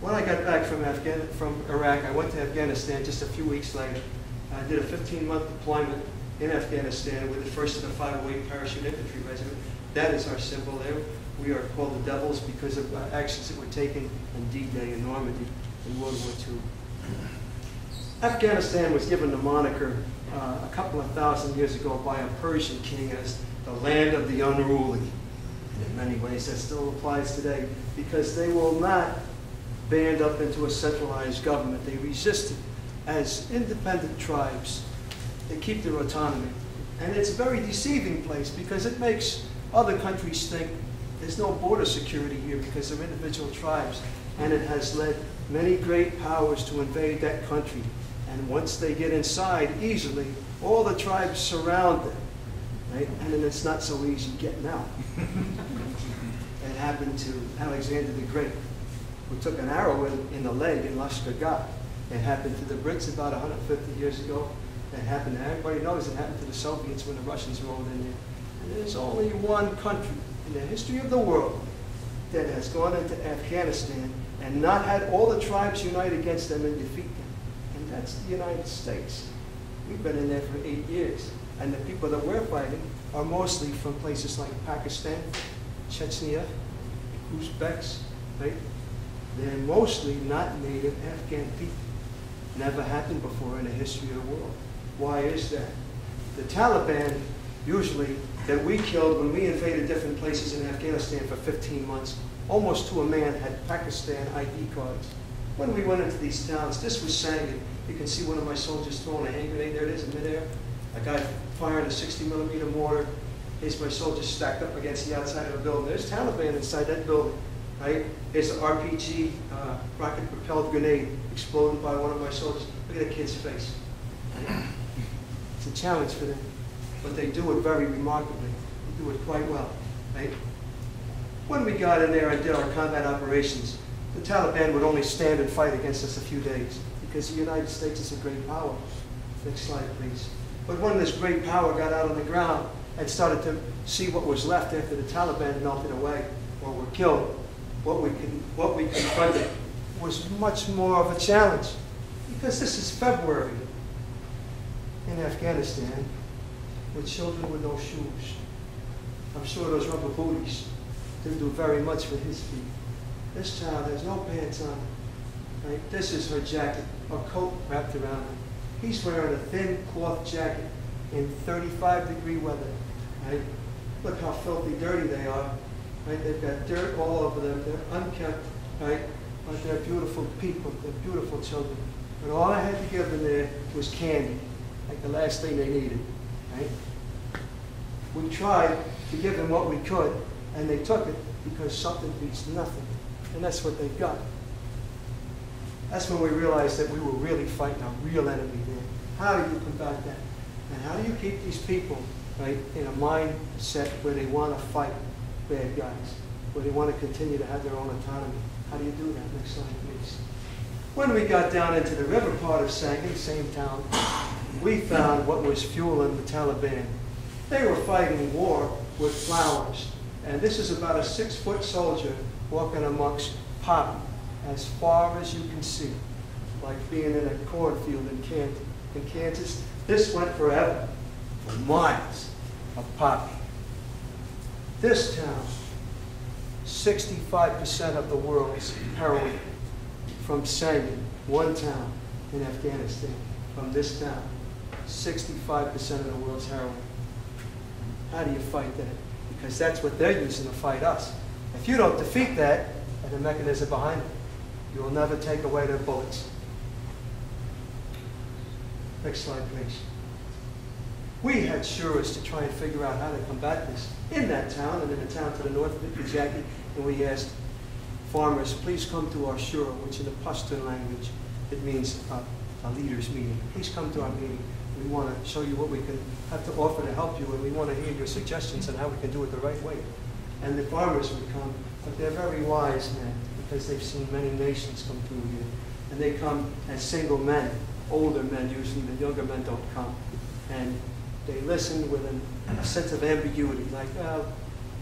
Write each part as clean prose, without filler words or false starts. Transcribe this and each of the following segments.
When I got back from Iraq, I went to Afghanistan just a few weeks later. I did a 15-month deployment in Afghanistan with the 1st of the 508 Parachute Infantry Regiment. That is our symbol there. We are called the Devils because of actions that were taken on D-Day in Normandy in World War II. Afghanistan was given the moniker a couple of thousand years ago by a Persian king as the land of the unruly. And in many ways that still applies today because they will not band up into a centralized government. They resisted as independent tribes. They keep their autonomy. And it's a very deceiving place because it makes other countries think there's no border security here because they're individual tribes. And it has led many great powers to invade that country. And once they get inside easily, all the tribes surround them. Right? And then it's not so easy getting out. It happened to Alexander the Great, who took an arrow in the leg in Lashkar. It happened to the Brits about 150 years ago. It happened to everybody knows it happened to the Soviets when the Russians rolled in there. And there's only one country in the history of the world that has gone into Afghanistan and not had all the tribes unite against them and defeat them. And that's the United States. We've been in there for 8 years. And the people that we're fighting are mostly from places like Pakistan, Chechnya, Uzbeks, right? They're mostly not native Afghan people. Never happened before in the history of the world. Why is that? The Taliban, usually, that we killed when we invaded different places in Afghanistan for 15 months, almost to a man had Pakistan ID cards. When we went into these towns, this was Sangin. You can see one of my soldiers throwing a hand grenade. There it is in midair. A guy firing a 60mm mortar. Here's my soldiers stacked up against the outside of a building. There's Taliban inside that building. Right? Here's an RPG rocket-propelled grenade exploded by one of my soldiers. Look at the kid's face. Right? It's a challenge for them, but they do it very remarkably. They do it quite well. Right? When we got in there and did our combat operations, the Taliban would only stand and fight against us a few days because the United States is a great power. Next slide, please. But when this great power got out on the ground and started to see what was left after the Taliban melted away or were killed, what we confronted was much more of a challenge because this is February in Afghanistan with children with no shoes. I'm sure those rubber booties didn't do very much for his feet. This child has no pants on. Right? This is her jacket, a coat wrapped around her. He's wearing a thin cloth jacket in 35-degree weather. Right? Look how filthy dirty they are. Right? They've got dirt all over them. They're unkempt, right? But they're beautiful people. They're beautiful children. But all I had to give them there was candy, like the last thing they needed. Right? We tried to give them what we could, and they took it because something beats nothing. And that's what they got. That's when we realized that we were really fighting a real enemy there. How do you combat that? And how do you keep these people, right, in a mindset where they want to fight bad guys, where they want to continue to have their own autonomy? How do you do that? Next slide, please. When we got down into the river part of Sangin, same town, we found what was fueling the Taliban. They were fighting war with flowers. And this is about a 6-foot soldier walking amongst poppy as far as you can see, like being in a cornfield in Kansas. This went forever, for miles of poppy. This town, 65% of the world's heroin from Sangin, one town in Afghanistan, from this town, 65% of the world's heroin. How do you fight that? Because that's what they're using to fight us. If you don't defeat that and the mechanism behind it, you will never take away their bullets. Next slide, please. We had shuras to try and figure out how to combat this in that town and in the town to the north of Pikajaki, and we asked farmers, please come to our shura, which in the Pashtun language, it means a leaders meeting. Please come to our meeting. We want to show you what we can have to offer to help you, and we want to hear your suggestions on how we can do it the right way. And the farmers would come, but they're very wise men because they've seen many nations come through here. And they come as single men, older men usually, the younger men don't come. And they listen with a sense of ambiguity, like, well,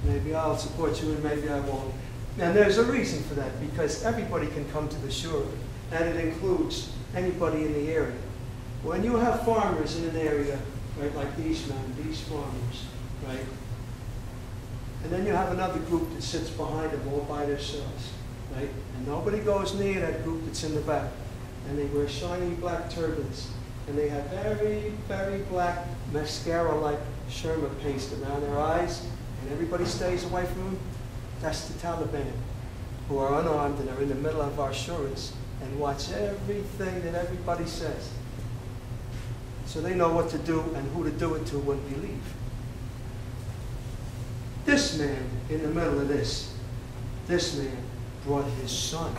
maybe I'll support you and maybe I won't. And there's a reason for that, because everybody can come to the shore, and it includes anybody in the area. When you have farmers in an area, right, like these men, these farmers, right, and then you have another group that sits behind them all by themselves, right, and nobody goes near that group that's in the back, and they wear shiny black turbans, and they have very, very black mascara-like Sherma paste around their eyes, and everybody stays away from them. That's the Taliban, who are unarmed and are in the middle of our shores and watch everything that everybody says. So they know what to do and who to do it to when we leave. This man in the middle of this man brought his son.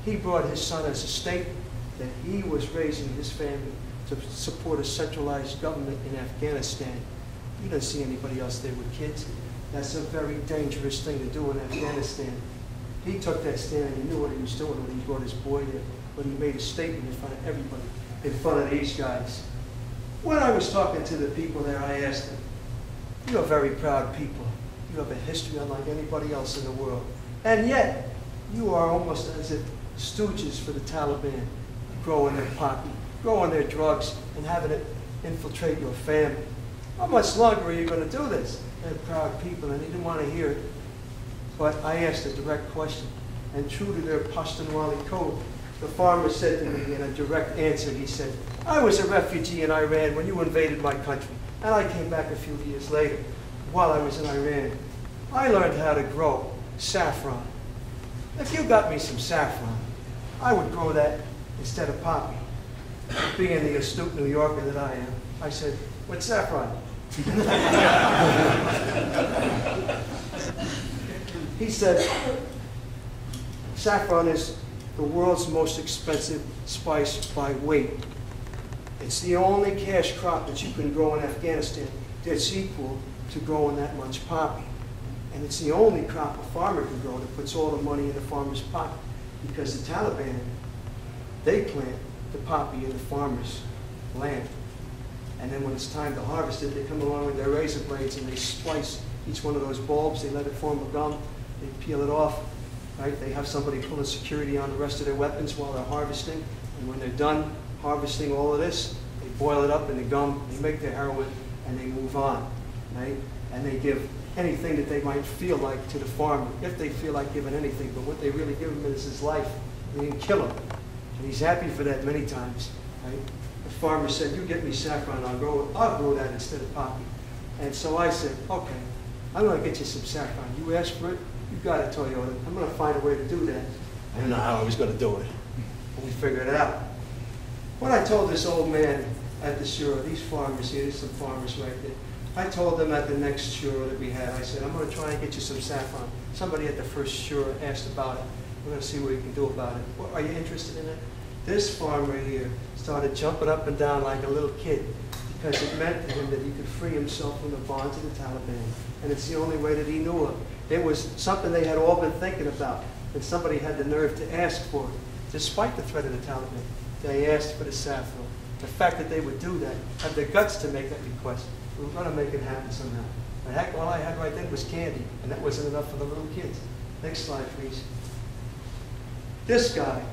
He brought his son as a statement that he was raising his family to support a centralized government in Afghanistan. You don't see anybody else there with kids. That's a very dangerous thing to do in Afghanistan. He took that stand and he knew what he was doing when he brought his boy there, but he made a statement in front of everybody, in front of these guys. When I was talking to the people there, I asked them, you are very proud people. You have a history unlike anybody else in the world. And yet, you are almost as if stooges for the Taliban, growing their poppy, growing their drugs, and having it infiltrate your family. How much longer are you going to do this? They're proud people, and they didn't want to hear it. But I asked a direct question, and true to their Pashtunwali code, the farmer said to me in a direct answer, he said, I was a refugee in Iran when you invaded my country, and I came back a few years later. While I was in Iran, I learned how to grow saffron. If you got me some saffron, I would grow that instead of poppy. Being the astute New Yorker that I am, I said, what's saffron? He said, saffron is the world's most expensive spice by weight. It's the only cash crop that you can grow in Afghanistan that's equal to growing that much poppy. And it's the only crop a farmer can grow that puts all the money in the farmer's pocket. Because the Taliban, they plant the poppy in the farmer's land. And then when it's time to harvest it, they come along with their razor blades and they splice each one of those bulbs. They let it form a gum. They peel it off. Right? They have somebody pulling security on the rest of their weapons while they're harvesting. And when they're done harvesting all of this, they boil it up in the gum, they make their heroin, and they move on. Right? And they give anything that they might feel like to the farmer, if they feel like giving anything. But what they really give him is his life. They didn't kill him. And he's happy for that many times. Right? The farmer said, you get me saffron, I'll grow that instead of poppy. And so I said, okay, I'm going to get you some saffron. You asked for it, you got it, Toyota. I'm going to find a way to do that. I didn't know how I was going to do it, but we figured it out. When I told this old man at the shore, these farmers here, there's some farmers right there, I told them at the next shore that we had, I said, I'm going to try and get you some saffron. Somebody at the first shore asked about it. We're going to see what we can do about it. Well, are you interested in it? This farmer here started jumping up and down like a little kid because it meant to him that he could free himself from the bonds of the Taliban. And it's the only way that he knew of. It was something they had all been thinking about, and somebody had the nerve to ask for it. Despite the threat of the Taliban, they asked for the saffron. The fact that they would do that, have the guts to make that request, we were going to make it happen somehow. But heck, all I had right then was candy, and that wasn't enough for the little kids. Next slide, please. This guy,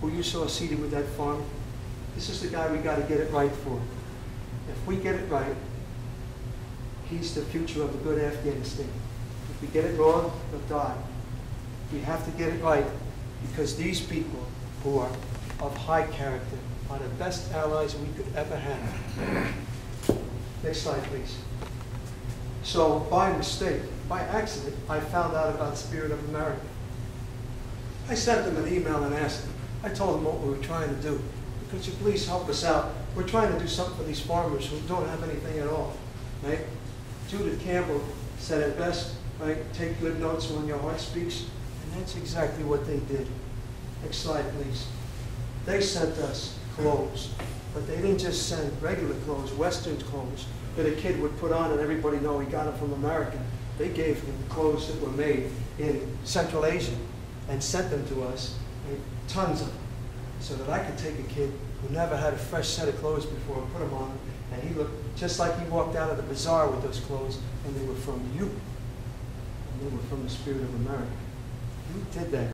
who you saw seated with that farm, this is the guy we got to get it right for. If we get it right, he's the future of a good Afghanistan. If we get it wrong, he'll die. We have to get it right because these people who are of high character are the best allies we could ever have. Next slide, please. So by mistake, by accident, I found out about Spirit of America. I sent them an email and asked them. I told them what we were trying to do. Could you please help us out? We're trying to do something for these farmers who don't have anything at all. Right? Judith Campbell said it best, right? Take good notes when your heart speaks. And that's exactly what they did. Next slide, please. They sent us clothes. But they didn't just send regular clothes, Western clothes, that a kid would put on and everybody know he got them from America. They gave him clothes that were made in Central Asia and sent them to us, right? Tons of them, so that I could take a kid who never had a fresh set of clothes before and put them on him, and he looked just like he walked out of the bazaar with those clothes, and they were from you. They were from the spirit of America. Who did that?